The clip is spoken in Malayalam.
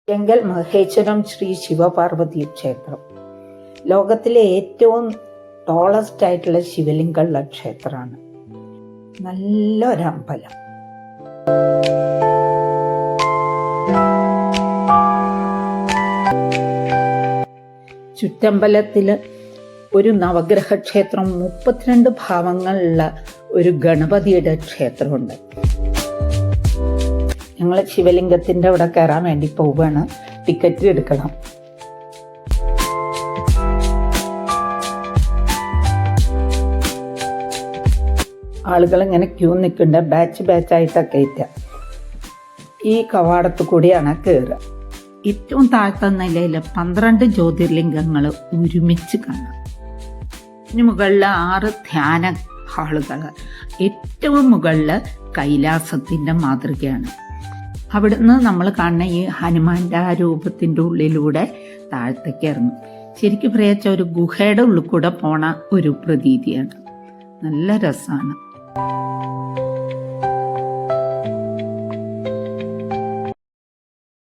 ചെങ്കൽ മഹേശ്വരം ശ്രീ ശിവപാർവതി ക്ഷേത്രം ലോകത്തിലെ ഏറ്റവും ടോളസ്റ്റ് ആയിട്ടുള്ള ശിവലിംഗമുള്ള ക്ഷേത്രമാണ്. നല്ലൊരമ്പലം. ചുറ്റമ്പലത്തില് ഒരു നവഗ്രഹ ക്ഷേത്രം, 32 ഭാവങ്ങളുള്ള ഒരു ഗണപതിയുടെ ക്ഷേത്രമുണ്ട്. ഞങ്ങൾ ശിവലിംഗത്തിൻ്റെ അവിടെ കയറാൻ വേണ്ടി പോവുകയാണ്. ടിക്കറ്റ് എടുക്കണം. ആളുകൾ ഇങ്ങനെ ക്യൂ നിൽക്കുന്നുണ്ട്. ബാച്ചായിട്ടൊക്കെ കയറ്റുക. ഈ കവാടത്ത് കൂടിയാണ് കയറുക. ഏറ്റവും താഴ്ത്ത നിലയിൽ 12 ജ്യോതിർലിംഗങ്ങൾ ഒരുമിച്ച് കാണാം. ഇതിന് മുകളിൽ 6 ധ്യാന ഹാളുകൾ. ഏറ്റവും മുകളിൽ കൈലാസത്തിൻ്റെ മാതൃകയാണ്. അവിടുന്ന് നമ്മൾ കാണുന്ന ഈ ഹനുമാന്റെ ആ രൂപത്തിൻ്റെ ഉള്ളിലൂടെ താഴത്തേക്ക് ഇറങ്ങും. ശരിക്കും പറയാച്ച ഒരു ഗുഹയുടെ ഉള്ളിൽ കൂടെ പോണ ഒരു പ്രതീതിയാണ്. നല്ല രസമാണ്.